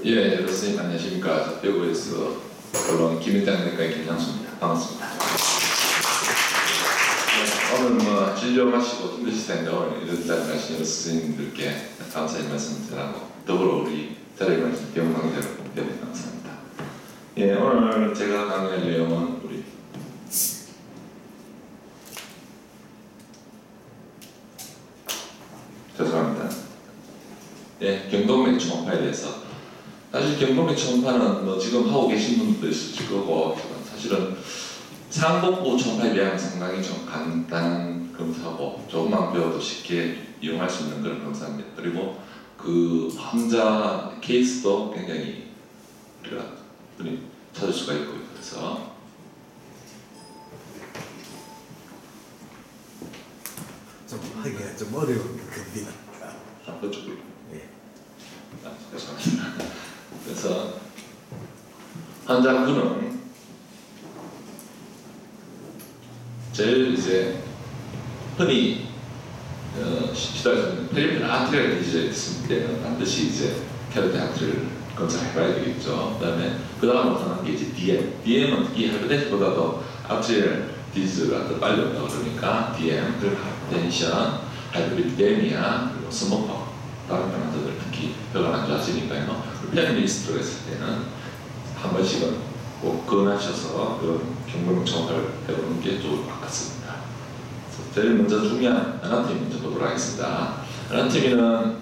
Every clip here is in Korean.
예, 선생님 안녕하십니까. 대구에서 언론 김일장 내과의 김장수입니다. 반갑습니다. 오늘 뭐 진료하시고 힘드실 텐데 오늘 이런 자리에 가신 여러 선생님들께 감사의 말씀 드리고 더불어 우리 자리에 가신 병원 관계자를 대단히 감사합니다. 예, 오늘 제가 강의할 내용은 우리 죄송합니다. 예, 경동맥 초음파에 대해서 사실 경동맥 초음파는 뭐 지금 하고 계신 분들도 있을 거고 사실은 상복부 초음파에 비하면 상당히 좀 간단한 검사고 조금만 배워도 쉽게 이용할 수 있는 그런 검사입니다. 그리고 그 환자 케이스도 굉장히 우리가 흔히 찾을 수가 있고요. 그래서 좀 하기가 좀 어려운 겁니다. 그쪽으로. 예. 죄송합니다. 그래서 환자분은 제일 이제 흔히 시도하시는 페리페럴 아트리얼 디지털 있을 때는 반드시 이제 캐로티 아트를 검사해봐야 되겠죠. 그다음에 그 다음으로 하는 게 이제 DM은 이 하이퍼텐션보다도 아트리얼 디지털가 더 빨리 온다고 그러니까 DM, 그리고 하이퍼텐션, 하이퍼리피데미아, 그리고 스모커 다른 환자들 특히 혈관 안 좋아지니까요. 패밀리스트로 했을 때는 한 번씩은 꼭 권하셔서 그런 경동맥 초음파를 해보는 게 좋을 것 같습니다. 제일 먼저 중요한 아나토미 먼저 보도록 하겠습니다. 아나토미는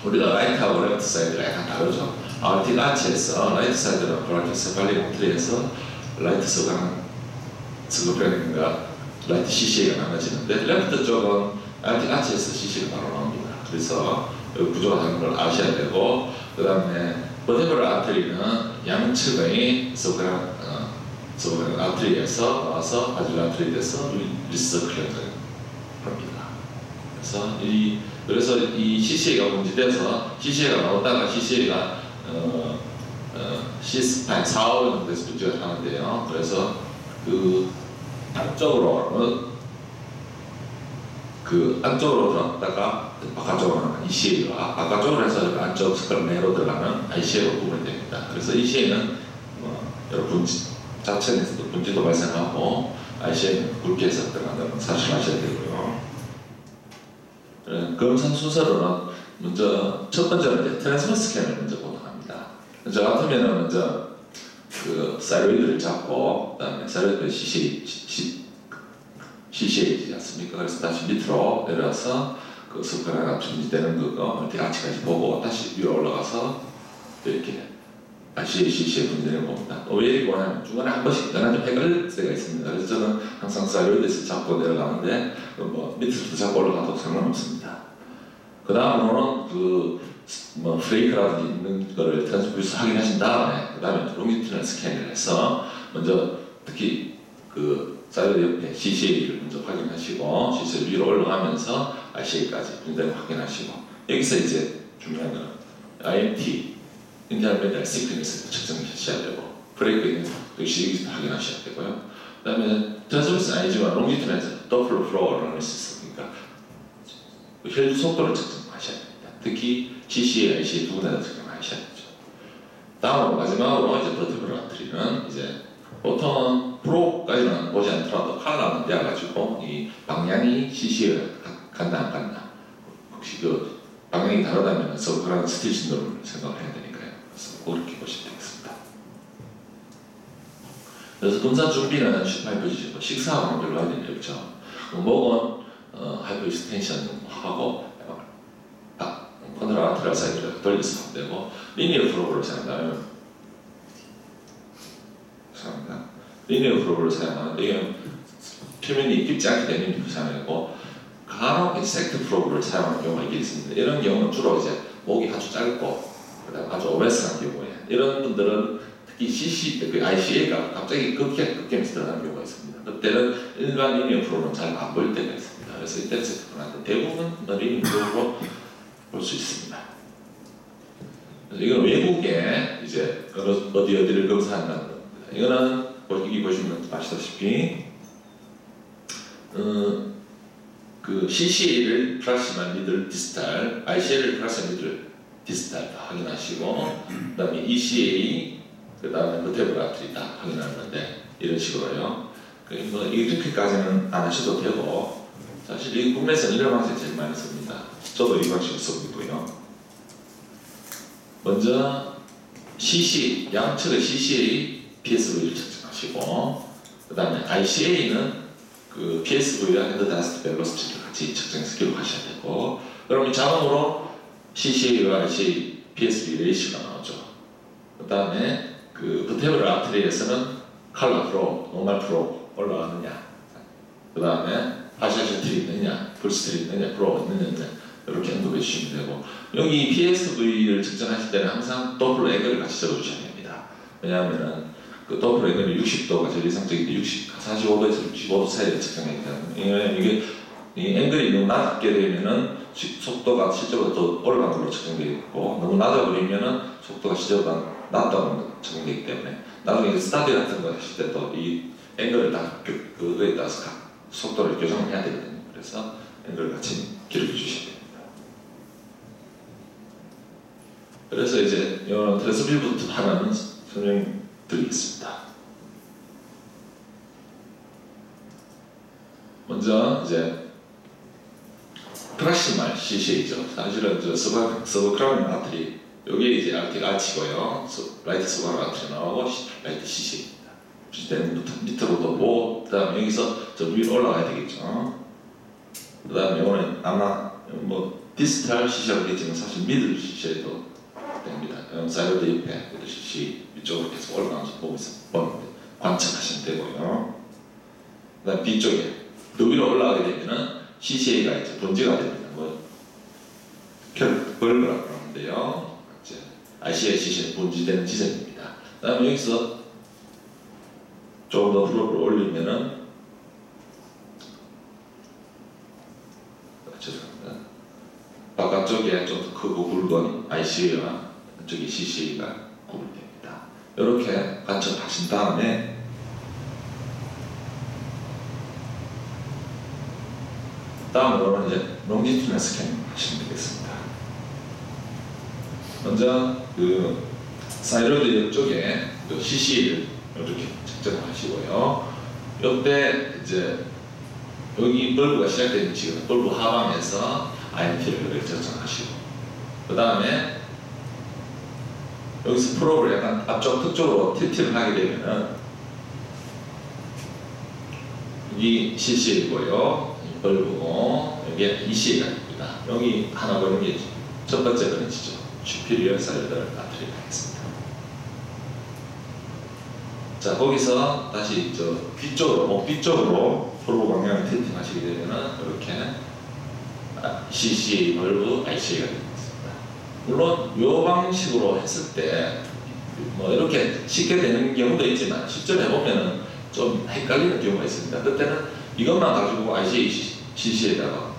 우리가 라이트하고 레프트 사이드가 약간 다르죠. 아ortic arch에서 라이트 사이드는 브라키오세팔릭 아트리에서 라이트 서강 스코프라인과 라이트 CCA가 나눠지는데 레프트 쪽은 aortic arch에서 CCA가 바로 나옵니다. 그래서 구조가 다른 걸 아셔야 되고 그 다음에 버테브럴 아트리는 양측의 서브랑 아트리에서 나와서 바질 아트리에 돼서 리서클링을 합니다. 그래서 이 CCA가 문제돼서 CCA가 나오다가 CCA가 C스파인 4호 정도 돼서 문제가 하는데요. 그래서 그 안쪽으로 들어갔다가 바깥쪽으로 가는 ECA가 바깥쪽으로 해서 안쪽 스컬 내로 들어가는 ICA로 구분이 됩니다. 그래서 ECA는 여러 자체 내에서도 분지도 발생하고 ICA는 굵게해서 들어간다는 사실 아셔야 되고요. 검사 순서로는 먼저 첫 번째는 이제 트랜스퍼스 스캔을 먼저 보통합니다. 저 같으면은 먼저 그 사이로이드를 잡고 그다음에 사이로이드 CCA이지 않습니까? 그래서 다시 밑으로 내려와서 그 스쿼라가 준비되는 거고 멀티 아치까지 보고 다시 위로 올라가서 이렇게 CCA 분들을 봅니다. 왜 이렇게 보냐면 중간에 한 번씩 좀 헷갈릴 때가 있습니다. 그래서 저는 항상 사이로이드에서 잡고 내려가는데 뭐 밑에서부터 잡고 올라가도 상관없습니다. 그 다음으로는 프레이크라든지 있는 거를 트랜스뷰스 확인하신 다음에 그 다음에 롱지튜널 스캔을 해서 먼저 특히 그 사이드 옆에 CCA를 먼저 확인하시고 CCA 위로 올라가면서 ICA까지 분대를 확인하시고 여기서 이제 중요한 건 IMT 인터미디얼 시크니스를 측정하셔야 되고 브레이크 역시 여기서 확인하셔야 되고요. 그 다음에 트랜스버스 아니지만 롱지튜널에서 더블 플로어 어널리시스 그러니까 혈류 속도를 측정하셔야 됩니다. 특히 CCA, ICA 두 군데 다 측정하셔야 되죠. 다음으로 마지막으로 이제 버티브럴 아트리는 이제 보통은 프로까지는 보지 않더라도 칼라는 떼어가지고 이 방향이 CC에 간다 안 간다 혹시 그 방향이 다르다면 그런 스틸 신도를 생각을 해야 되니까요. 그래서 그렇게 보시면 되겠습니다. 그래서 검사 준비는 하이퍼지시고 식사하고는 별로 할 일이 없죠. 목은 하이퍼익스텐션 하고 컨트롤 아트리얼 사이드를 돌려서 하면 되고 리니어 프로브를 사용하면 리니어 프로브를 사용하는데 이건 표면이 깊지 않게 되는 리니어 사용하고 간혹 인섹트 프로브를 사용하는 경우가 있습니다. 이런 경우는 주로 이제 목이 아주 짧고 그다음 아주 오베스한 경우에 이런 분들은 특히 ICA가 갑자기 극혐에서 들어가는 경우가 있습니다. 그때는 일반 리니어 프로브는 잘 안 보일 때가 있습니다. 그래서 이때는 세트하는데 대부분 리니어 프로브로 볼 수 있습니다. 이건 외국에 이제 어디를 검사한다는 겁니다. 이거는 여기 보시면 아시다시피 그 CCA를 프락시말 미들 디스탈, ICA를 프락시말 미들 디스탈 다 확인하시고 그 다음에 ECA 그 다음에 버테브럴 아트리 다 확인하는데 이런 식으로요. 뭐 이렇게까지는 안 하셔도 되고 사실 이 국내에서는 이런 방식을 제일 많이 씁니다. 저도 이 방식을 쓰고 있고요. 먼저 CC 양측의 CCA PSV를 측정하시고 그 다음에 ICA는 그 PSV와 핸드 다스트 벨로시티를 같이 측정해서 기록하셔야 되고 그럼 자동으로 CCA와 ICA PSV 레이시가 나오죠. 그 다음에 그 버테브럴 아트리에서는 칼라 프로, 노멀 프로 올라가느냐 그 다음에 파샤시틀이 있느냐, 풀스틀이 있느냐, 프로가 있느냐 이렇게 언급해 주시면 되고 여기 PSV를 측정하실 때는 항상 도플러 앵글을 같이 적어주셔야 됩니다. 왜냐하면은 그 도플러 앵글이 60도가 제일 이상적인데 45도에서 65도 사이에 측정해야 돼요. 이게 이 앵글이 너무 낮게 되면은 속도가 실제로 더 올라간 걸로 측정되어 있고 너무 낮아 버리면은 속도가 실제로 낮다고 측정되기 때문에 나중에 스타디 같은 거 하실 때도 이 앵글을 다 그거에 따라서 속도를 교정을 해야 되거든요. 그래서 앵글을 같이 기록해 주셔야 됩니다. 그래서 이제 이런 트랜스필부터 하나는 설명드리겠습니다. 먼저 이제 프락시말 CCA죠. 사실은 저 서브크라운 아트리 여기에 이제 아치고요. 라이트 서브크라운 아트리 나오고 라이트 CCA입니다. 밑으로도 뭐 그다음에 여기서 저 위로 올라가야 되겠죠. 그다음에 오늘 아마 뭐 디스탈 CC라고 되겠지만 사실 미들 CC에도 됩니다. 사이드 옆에 CC 이쪽으로 계속 올라가면서 보면서 관측하시면 되고요. 그다음 뒤쪽에 더 위로 올라가게 되면은 CCA가 이제 번지가 됩니다. 뭐 벌브라고 하는데요. 이제 ICA CC는 번지되는 지점입니다. 그다음에 여기서 조금 더 프로를 올리면은 죄송합니다. 바깥쪽에 좀 더 크고 굵은 ICA와 저기 CCA가 구분됩니다. 이렇게 관측하신 다음에 다음으로는 이제 롱지튜드널 스캐닝 하시면 되겠습니다. 먼저 그 사이로이드 옆쪽에 그 CCA를 이렇게 측정하시고요. 이때 이제 여기 벌브가 시작되는 지금 벌브 하방에서 IMT를 이렇게 측정하시고 그 다음에 여기서 프로브를 약간 앞쪽 끝쪽으로 틸트를 하게 되면은 여기 CCA이고요. 벌브고 여기에 ECA가 됩니다. 여기 하나 보이는 게 첫 번째 그림이죠. 슈피리어 사이드 아트리 하겠습니다. 자 거기서 다시 저 뒤쪽으로 목 뒤쪽으로 벌브 방향을 틸팅하시게 되면은 이렇게 CCA 벌브 ICA가 되겠습니다. 물론 이 방식으로 했을 때 뭐 이렇게 쉽게 되는 경우도 있지만 실전 해보면은 좀 헷갈리는 경우가 있습니다. 그때는 이것만 가지고 ICA, CCA라고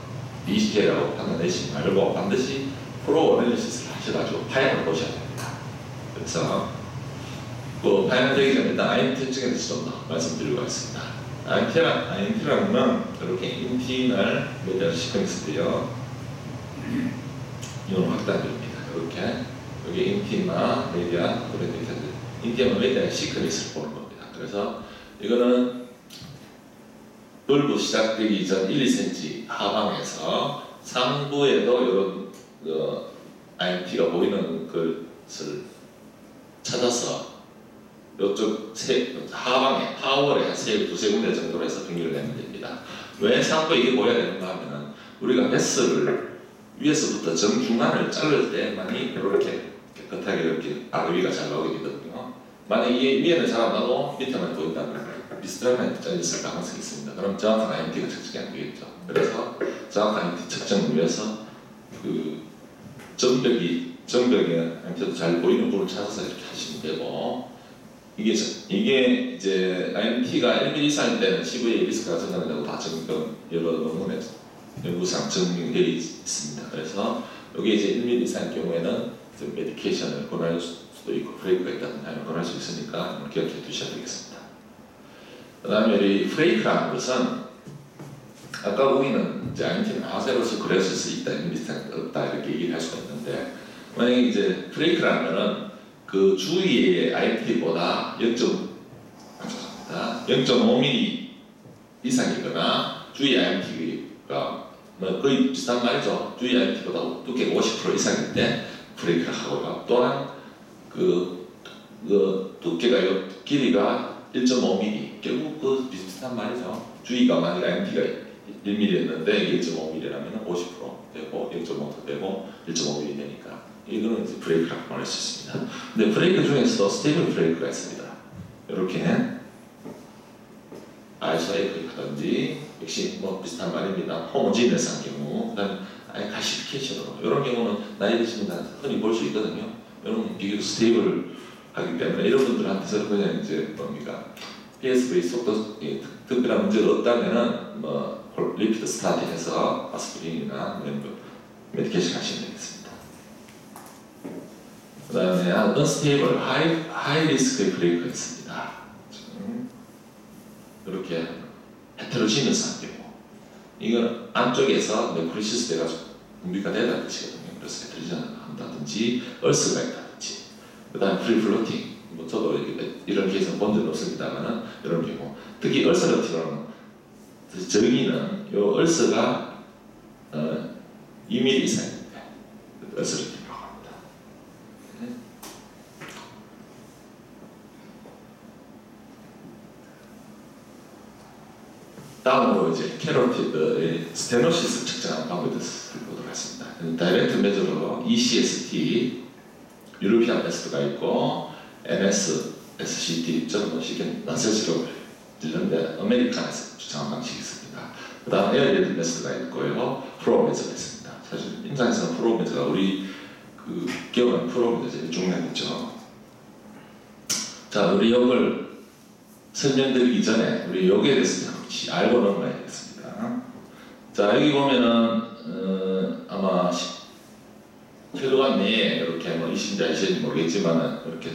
ECA라고 판단내지 말고 반드시 프로 어널리시스를 하셔가지고 파형을 보셔야 됩니다. 그래서 그 파형을 되기 전에 일단 IMT 측에 대해서 좀 더 말씀드리고 있습니다. IMT라는 건 이렇게 인티널 메디얼 시퀀스인데요. 이건 확단됩니다. 이렇게 여기 인티마 메디아 인티마 메디아 시퀀스를 보는 겁니다. 그래서 이거는 벌브 시작되기 전 1, 2cm 하방에서 상부에도 이런 IMT가 보이는 것을 찾아서 이쪽 하방에 파워에 한 두세 군데 정도로 해서 변기를 내면 됩니다. 왜 상부에 이게 보여야 되는가 하면은 우리가 베스를 위에서부터 정중간을 자를 때만이 이렇게 깨끗하게 이렇게 위가 잘 나오게 되거든요. 만약 이게 위에는 잘 안 나고 밑에만 보인다면 비스트라면 잘렸을 가능성이 있습니다. 그럼 정확한 IMT가 측정이 안 되겠죠. 그래서 정확한 IMT 측정을 위해서 그 정벽에 IMT도 잘 보이는 부분을 찾아서 이렇게 하시면 되고 이게 이제 IMT가 1mm 이상일 때는 CVA 리스크가 증가된다고 다 여러 논문에 연구상 증명되어 있습니다. 그래서 여기 이제 1mm 이상일 경우에는 메디케이션을 권할 수도 있고 브레이크가 있다든가 권할 수 있으니까 기억해 두셔야 되겠습니다. 그 다음에 이 프레이크라는 것은 아까 우리는 이제 IMT는 하세로서 그랬을 수 있다, 1mm 이상 없다 이렇게 얘기를 할 수가 있는데 만약에 이제 브레이크라면은 그 주위의 IMT보다 0.5mm 이상이거나 주위 IMT가 뭐 거의 비슷한 말이죠. 주위 IMT보다 두께가 50% 이상일 때 브레이크를 하고요. 또한 그 두께가 길이가 1.5mm 결국 그 비슷한 말이죠. 주위가 만약 IMT가 1mm였는데 1.5mm라면 50% 되고 0.5도 되고 1.5mm 되니까 이거는 이제 브레이크라고 말할 수 있습니다. 근데 브레이크 중에서도 스테이블 브레이크가 있습니다. 이렇게 아이소에이크하든지 역시 뭐 비슷한 말입니다. 호모지니어스한 경우, 그다음 아예 가시피케이션으로 이런 경우는 나이 드신 분들한테 흔히 볼 수 있거든요. 이런 비교적 스테이블하기 때문에 이런 분들한테서 그냥 이제 뭡니까 PSV 속도 특별한 문제가 없다면은 뭐 리피드 스타트해서 아스피린이나 이런 거 메디케이션 하시면 되겠습니다. 그 다음에 unstable, high risk 브레이크가 있습니다. 이렇게 헤테로지너스한 경우 이건 안쪽에서 네크로시스 돼가지고 분비가 되다는 뜻이거든요. 그래서 헤테로지너스한다든지 얼스가 있다든지 그 다음에 프리플로팅 뭐 저도 이런 케이스는 본 적은 없습니다만은 이런 경우 특히 얼서러티브는 정의는 요 얼서가 2mm 이상입니다. 얼서러티브라고 합니다. 다음으로 이제 캐로티드의 스테노시스 측정하는 방법에 대해서 보도록 하겠습니다. 다이렉트 메저로 ECST, 유로피안 테스트가 있고 NSSCT, 저는 쉽게 나세시로 들렸는데 아메리칸에서 측정한 방식이 있습니다. 그 다음 에어리드 메스가 있고요, 프로 메저가 있습니다. 사실 임상에서는 프로 메저가 우리 그 기업은 프로 메저 제일 중요하겠죠. 자, 우리 욕을 설명드리기 전에 우리 욕에 대해서 혹시 알고 넘어가야겠습니다. 자, 여기 보면은 아마 혈관 내에 이렇게 뭐 이신지 아시는지 모르겠지만은 이렇게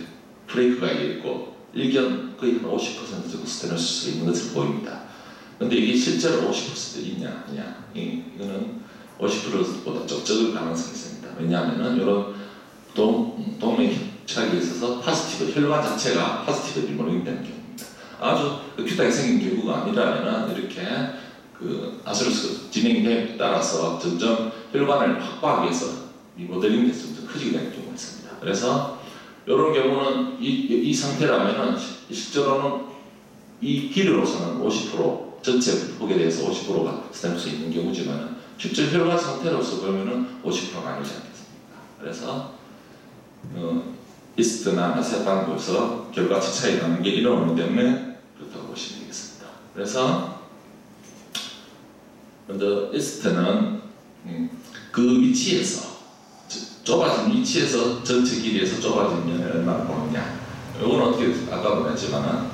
브레이크가 있고 일견 거의 한 50% 정도 스테노시스가 있는 것으로 보입니다. 근데 이게 실제로 50% 있냐 아니냐 이거는 50%보다 좀 적을 가능성이 있습니다. 왜냐하면은 이런 동맥혈착이 있어서 파지티브 혈관 자체가 파지티브 리모닝 되는 경우입니다. 아주 큐트하게 생긴 경우가 아니라면은 이렇게 그 아스로스 진행됨에 따라서 점점 혈관을 확보하기 위해서 리모델링 돼서 점점 커지게 되는 경우가 있습니다. 그래서 이런 경우는 이 상태라면은 실제로는 이 길이로서는 50% 전체 폭에 대해서 50%가 스테노스 있는 경우지만은 실제 혈관 상태로서 보면은 50%가 아니지 않겠습니까? 그래서 이스트나 나세방에서 결과치 차이 나는 게 이런 이유 때문에 그렇다고 보시면 되겠습니다. 그래서 먼저 이스트는 그 위치에서 좁아진 위치에서 전체 길이에서 좁아진 면을 얼마나 보느냐. 이건 어떻게 아까도 했지만은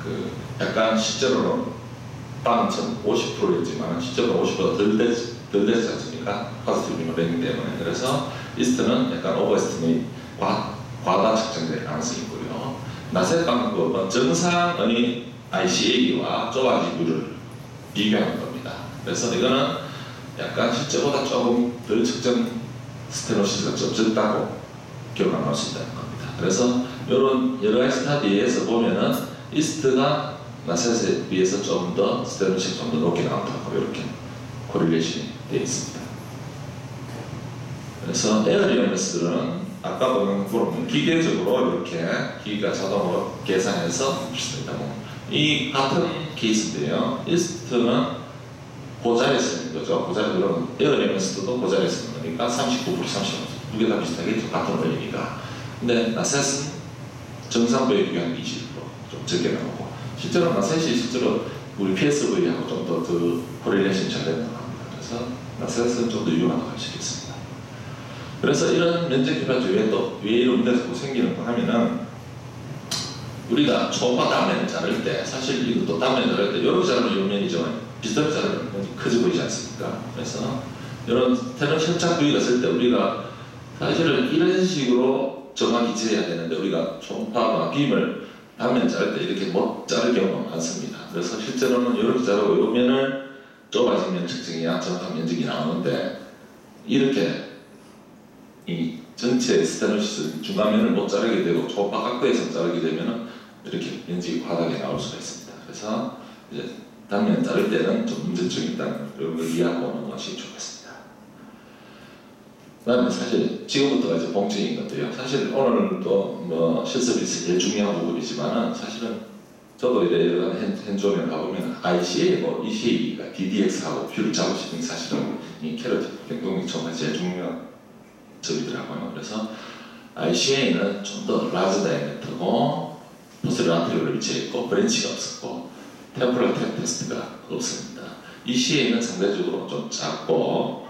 그 약간 실제로는 빵처럼 50%였지만 실제로 50%가 덜 되지 않습니까? 파지티브 리모델링 때문에. 그래서 이스트는 약간 오버에스티메이트 과다 측정될 가능성이 있고요. 나셋 방법은 정상의 ICA와 좁아진 뷰를 비교하는 겁니다. 그래서 이거는 약간 실제보다 조금 덜 측정 스테노시스가 좀 적다고 결과가 나올 수 있다는 겁니다. 그래서 이런 여러 가지 스타디에서 보면은 이스트가 나셋에 비해서 좀 더 스테노시스가 좀 더 높게 나온다고 이렇게 코릴레이션이 되어 있습니다. 그래서 에어리어메스는 아까 보면 기계적으로 이렇게 기계가 자동으로 계산해서 있습니다. 이 같은 케이스인데요. 이스트는 고자리에서 있는 거죠. 고자리로 에어리어메스도 고자리에서 있는 거니까 39%, 30%, 두 개 다 비슷하게 같은 원리니까. 근데 나셋은 정상부에 비교한 20% 좀 적게 나오고 실제로 나셋이 실제로 우리 PSV하고 좀 더 코릴레이션이 잘 된다고 합니다. 그래서 나셋은 좀 더 유용하다고 할 수 있겠습니다. 그래서 이런 면적 개발자 외에도 왜 이런 문제가 생기는 거 하면은 우리가 초음파 단면을 자를 때 사실 이것도 단면을 자를 때 이렇게 자르면 이 면이죠. 비슷하게 자르면 커져 보이지 않습니까? 그래서 이런 테너 혈착 부위가 있을 때 우리가 사실은 이런 식으로 정확히 재야 되는데 우리가 초음파와 빔을 단면 자를 때 이렇게 못 자를 경우가 많습니다. 그래서 실제로는 이렇게 자르고 이 면을 좁아진 면 측정이야 정확한 면적이 나오는데 이렇게 이 전체 스테노시스 중간면을 못 자르게 되고 초박각도에서 자르게 되면은 이렇게 면적이 과다하게 나올 수가 있습니다. 그래서 이제 단면 자를 때는 좀 문제점이 있다는 걸 이해하고 오는 것이 좋겠습니다. 그다음에 사실 지금부터가 이제 본격적인 것들이요. 사실 오늘도 뭐 실습이 제일 중요한 부분이지만은 사실은 저도 이제 여러 핸즈온에 가보면 ICA고 ECA가 DDX하고 뷰를 잡으시는 게 사실은 이 캐럿 변동이 정말 제일 중요한 점이더라고요. 그래서 ICA는 좀 더 라지 다이아메터고 포스τερ 아트리오를 위치해 있고 브랜치가 없었고 템포럴 테스트가 없습니다. ECA는 상대적으로 좀 작고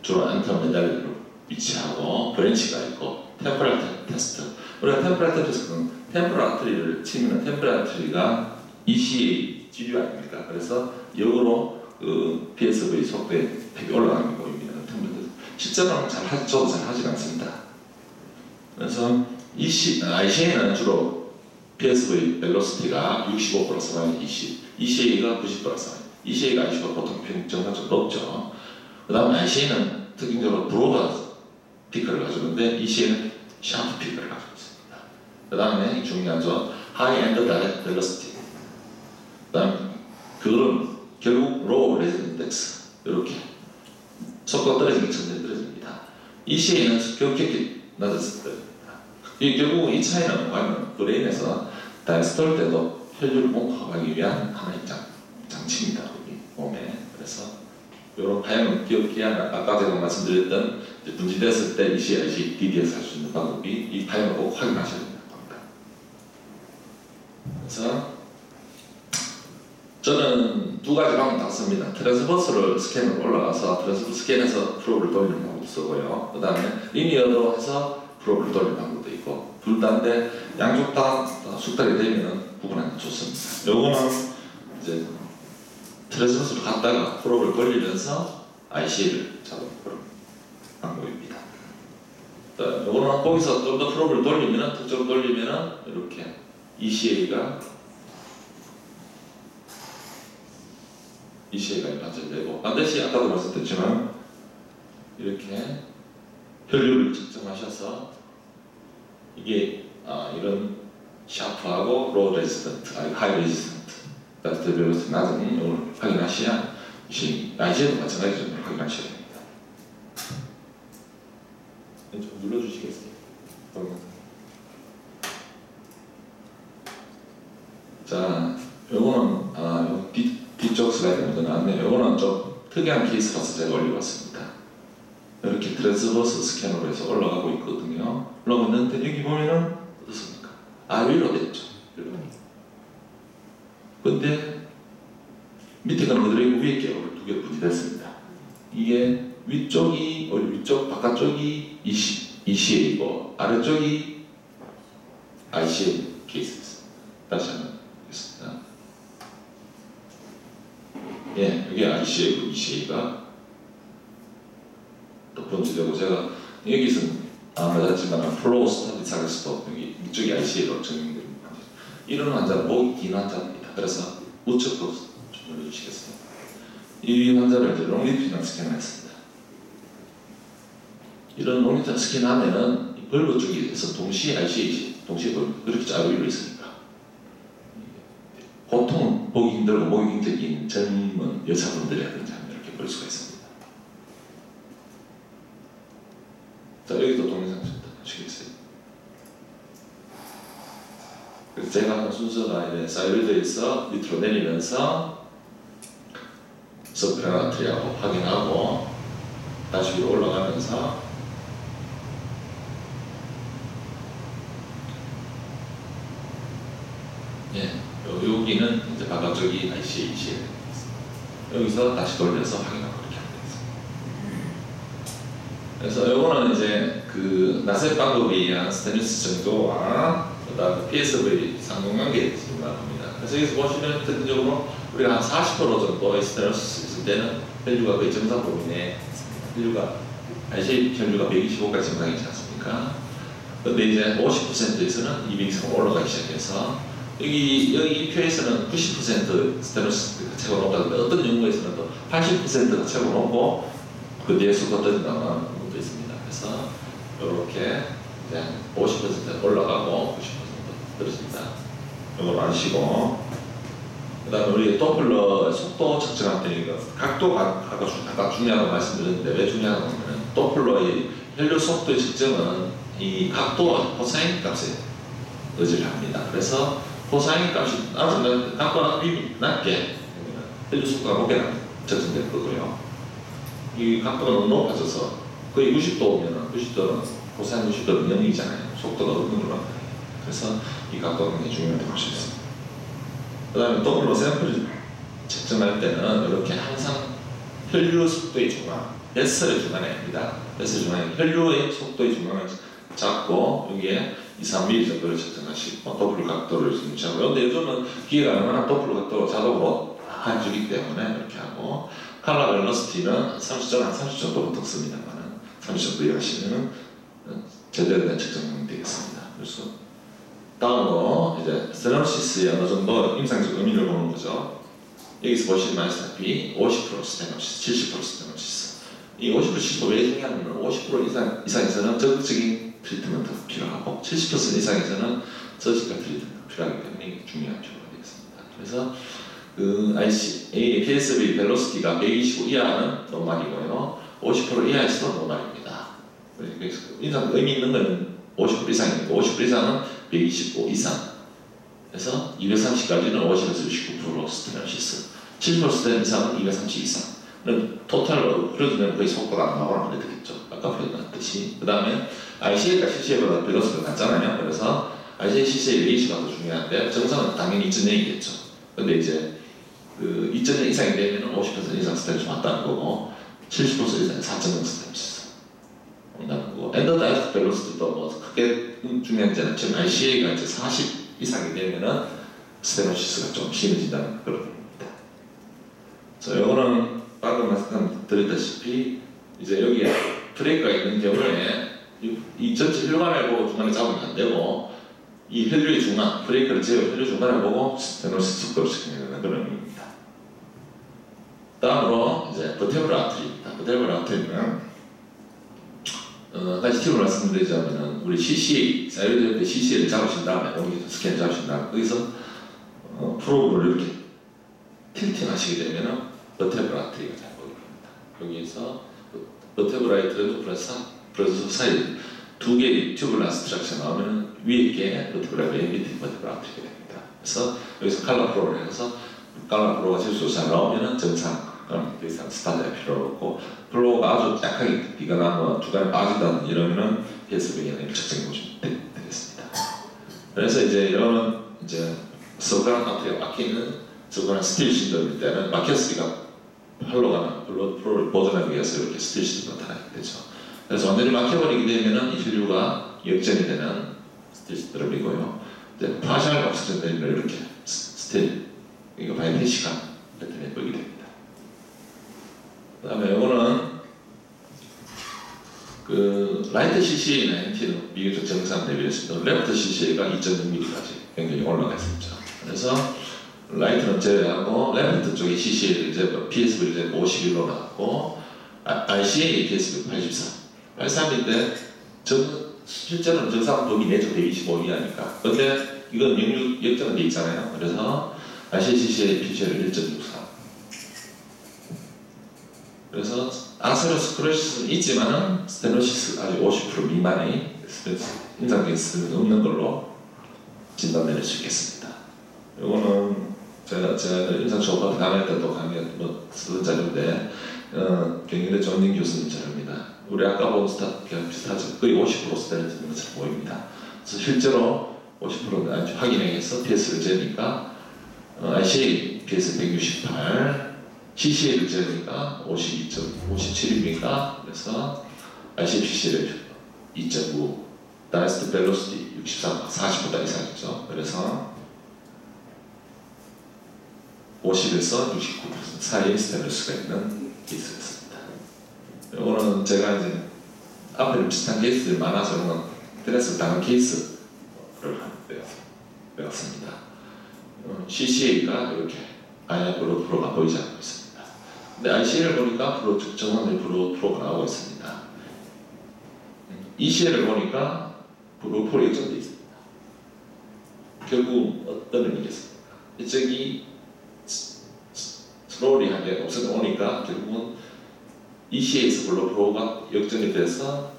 주로 안터 메달리로 위치하고 브랜치가 있고 템포럴 테스트. 우리가 템포럴 테스트는 템포럴 아트리를 치면 템포럴 아트리가 ECA 지류 아닙니까? 그래서 역으로 그 PSV 속도에 되게 올라가는 게 보입니다. 실제로는 저도 잘 하지 않습니다. 그래서 ICA는 주로 PSV 벨로시티가 65% 상황이 ECA가 90% 상황. ECA가 보통 정상적으로 높죠. 그 다음에 ICA는 특징적으로 브로더 피크를 가지고는데 ECA는 샤프 피크를 가지고 있습니다. 그 다음에 중요하죠. 하이엔드 다이렉트 벨로시티. 그 다음에 그거는 결국 로우 레지던트 인덱스 이렇게 속도가 떨어지기 전에 떨어집니다. ECA는 급격히 낮았을 때입니다. 이 결국 이 차이는 뭐냐면 브레인에서 다이스톨 때도 혈류를 공급하기 위한 하나의 장치입니다. 우리 몸에. 그래서 이런 파형을 기억해야 아까 제가 말씀드렸던 분지됐을 때 ECI, DDX 할 수 있는 방법이 이 파형을 꼭 확인하셔야 됩니다. 그래서 저는 두 가지 방법 다 씁니다. 트랜스버스를 스캔으로 올라가서 트랜스버스 스캔해서 프로브를 돌리는 방법도 쓰고요. 그 다음에 리니어로 해서 프로브를 돌리는 방법도 있고 둘 다인데 양쪽 다 숙달이 되면 구분하는 게 좋습니다. 요거는 이제 트랜스버스로 갔다가 프로브를 돌리면서 IC를 잡는 그런 방법입니다. 요거는 거기서 좀 더 프로브를 돌리면은 특정으로 돌리면은 이렇게 ECA가 완성되고 반드시 아까도 말씀드렸지만 이렇게 혈류를 측정하셔서 이게 이런 샤프하고 로우 레지스턴트, 하이 레지스턴트, 다이스톨 벨로시티 낮은 이걸 확인하셔야 ICA도 마찬가지로 확인하셔야 됩니다. 좀 눌러주시겠어요? 자, 요거는 뒤쪽 슬라이드 먼저 나왔네요. 이거는 좀 특이한 케이스라서 제가 올려봤습니다. 이렇게 트랜스버스 스캐너로 해서 올라가고 있거든요. 올라가고 있는데 여기 보면은 어떻습니까? 위로 됐죠. 근데 밑에가 그대로 있고 위에 깨고 두 개 분리됐습니다. 이게 위쪽 바깥쪽이 ECA이고 아래쪽이 ICA 케이스입니다. 다시 한번 보겠습니다. 예, 이게 ICA고 ECA가 또 번지되고 제가 여기서는 맞았지만 플로우 스타디상에서도 여기 이쪽이 ICA로 적용됩니다. 이런 환자는 목이 긴 환자입니다. 그래서 우측도 좀 눌러주시겠어요? 이 환자를 이제 롱리티전 스캔했습니다. 이런 롱리티전 스캔하면은 벌브 쪽에서 동시에 ICA 동시에 벌브 그렇게 자루로 있으니까. 보통 보기 힘들고 목이 굉장히 긴 젊은 여자분들이라든지 이렇게 볼 수가 있습니다. 자, 여기도 동영상 좀 보시겠어요? 그래서 제가 하는 순서가 이제 사이로이드에서 밑으로 내리면서 서브페라트리하고 확인하고 다시 위로 올라가면서 여기는 이제 바깥쪽이 ICA 여기서 다시 돌려서 확인하고 이렇게 하면 되겠습니다. 그래서 요거는 이제 그 나셋 방법에 의한 스테인리스 정도와 그다음 PSV 상공관계에 질문합니다. 그래서 여기서 보시면 특징적으로 우리가 한 40% 정도의 스테인리스 있을 때는 혈류가 거의 정상 범위내 혈류가 ICA 혈류가 125까지 정상이지 않습니까? 근데 이제 50%에서는 200 이상 올라가기 시작해서 여기 이 표에서는 90% 스테노시스가 최고 높다는데 어떤 연구에서는 또 80%가 최고 높고 그 뒤에 수가 떨어진다는 것도 있습니다. 그래서 50% 올라가고 90% 떨어진다. 이걸 아시고, 그 다음에 우리 도플러 속도 측정할 때 이거 각도가 아까 중요하다고 말씀드렸는데 왜 중요하냐면 도플러의 혈류 속도의 측정은 이 각도와 코사인 값에 의지를 합니다. 그래서 코사인 값이 아주 각도가 낮게 혈류 속도가 높게 측정될 거고요. 이 각도가 너무 높아져서 거의 90도면 90도는 코사인 90도는 0이잖아요. 속도가 없는 걸로 합니다. 그래서 이 각도가 굉장히 중요하다고 볼 수 있습니다. 그 다음에 도플러 샘플을 측정할 때는 이렇게 항상 혈류 속도의 중앙, 베슬의 중앙에 합니다. 베슬 중앙에 혈류의 속도의 중앙을 잡고 여기에 2, 3mm 정도를 측정하시고 도플러 각도를 유지하고. 그런데 요즘은 기계가 얼마나 도플러 각도로 자동으로 해주기 때문에 이렇게 하고, 칼라 벨로시티는 30 정도부터 씁니다만 30 정도 이해하시면 제대로 된 측정이 되겠습니다. 그래서 다음으로 이제 스테노시스의 어느 정도 임상적 의미를 보는 거죠. 여기서 보시면 말씀드렸다시피 50% 스테노시스, 70% 스테노시스. 이 50%, 70% 왜 중요하냐면 50% 이상에서는 적극적인 트리트먼트가 필요하고 70% 이상에서는 서지컬 트리트먼트가 필요하기 때문에 이게 중요한 표현이 되겠습니다. 그래서 그 PSV 벨로시티가 125 이하는 노말이고요. 50% 이하에서도 노말입니다. 그래서 인상 의미 있는 건 50% 이상이고 50% 이상은 125 이상. 그래서 230까지는 50에서 69% 스테노시스, 70% 스테노 이상은 230 이상. 토탈로 그러면 거의 속도가 안 나오라고 해야 되겠죠. 아까 표현했듯이. 그 다음에 ICA가 CCA보다 벨로시티가 낮잖아요. 그래서 ICA, CCA 레이시가 더 중요한데 정상은 당연히 2.0이겠죠. 근데 이제 그 2.0 이상이 되면 50% 이상 스테노시스 맞다는 거고 70% 이상은 4.0 스테노시스 온다는 거고, 엔더 다이렉트 벨로시티도 뭐 크게 중요하지 않지만 ICA가 이제 40 이상이 되면은 스테노시스가 좀 심해진다는 그런 겁니다. 그래서 요거는 방금 말씀드렸다시피 이제 여기에 브레이크가 있는 경우에 이 전체 혈관을 보고 중간에 잡으면 안 되고 이 혈류의 중간, 브레이크를 제어 혈류 중간을 보고 스테노시스 속도를 측정하는 그런 의미입니다. 다음으로 이제 버테브럴 아트리입니다. 버테브럴 아트리는 다시 팁을 말씀드리자면 우리 CCA, 사이로디오의 CCA를 잡으신 다음에 여기서 스캔 잡으신 다음에 거기서 프로브를 이렇게 틸팅 하시게 되면 버테브럴 아트리가 잘 보입니다. 여기에서 버테브럴 아트리도 플러스 사이 두 개의 튜블러 스트럭처 나오면 위에 게 버테브럴 아트리, 밑에 버테브럴 아트리가 됩니다. 그래서 여기서 칼라 프로를 해서 칼라 프로가 질소 잘 나오면 정상. 그럼 더 이상 스타트할 필요 없고, 플로우가 아주 약하게 비거나 중간에 빠지다 이러면은 PSV 영향을 측정해 보시면 되겠습니다. 그래서 이제 이거는 이제 서브그라운드 아트리가 막히는 서브그라운드 스틸 신도일 때는 막혔으니까 흘러가는 블러드 프로를 보존하기 위해서 이렇게 스틸 신도가 나타나게 되죠. 그래서 완전히 막혀버리게 되면은 이 혈류가 역전이 되는 스틸 신도이고요. 이제 파셜 옥시전 되면 이렇게 스틸, 이거 바이페시간 패턴이 보이게 됩니다. 그 다음에 이거는 그 라이트 CCA-90는 비교적 정상 대비했습니다. 레프트 CCA가 2.6mm까지 굉장히 올라가 있었죠. 그래서 라이트는 제외하고 레프트 쪽에 CCA를 이제 PSV를 이제 51로 나왔고 RCA PSV 83인데 실제로는 정상 범위 내적 125 이하니까. 근데 이건 역전은 돼 있잖아요. 그래서 RCA CCA PCL을 1.64. 그래서 아테로스크레시스는 있지만은 스테노시스 아직 50% 미만의 임상적인 스테노시스는 없는 걸로 진단 내릴 수 있겠습니다. 이거는 제가 임상 쇼파 강의 때도 뭐 쓰던 자료인데 경희대 정진 교수님 자료입니다. 우리 아까 본 스타트랑 비슷하죠. 거의 50% 스테노시스인 것처럼 보입니다. 그래서 실제로 50% 아주 확인해서 PS를 재니까 ICA PS 168 CCA를 재니까 52.57입니다. 그래서 ICPC를 2.9, 다이스트 벨로시티 63, 40보다 이상이죠. 그래서 50에서 69% 사이의 스테노시스가 있는 케이스였습니다. 이거는 제가 이제 앞에 비슷한 케이스들이 많아서 이런 스트레스 당한 케이스를 배웠습니다. CCA가 이렇게 아예 블러드 프로가 보이지 않고 있습니다. 근데 ICA를 보니까 정확히 블러드 프로가 나오고 있습니다. ECA를 보니까 블루폴이 역전돼 있습니다. 결국 어떤 의미겠습니까? 이쪽이 스로리하게 없어오니까 결국은 EC에서 블루폴가 역전이 돼서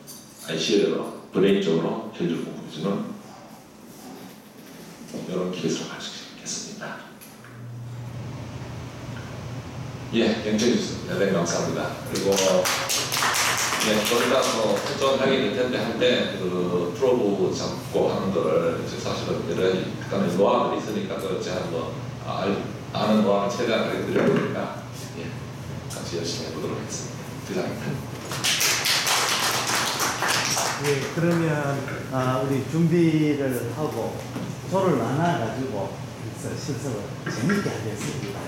ICL로 브레인 쪽으로 혈류를 공급해주는 이런 케이스로 갈 수 있겠습니다. 예, 영청해 주셨습니다. 네, 감사합니다. 그리고 거기다 특정하게 될 텐데 할 때 그 프로브 잡고 하는 거를 이제 사실은 여러 약간의 노하우들이 있으니까 그 제가 아는 노하우를 최대한 알려드릴 테니까 예, 같이 열심히 해보도록 하겠습니다. 감사합니다. 예, 그러면 우리 준비를 하고 조를 나눠가지고 실습을 재밌게 하겠습니다.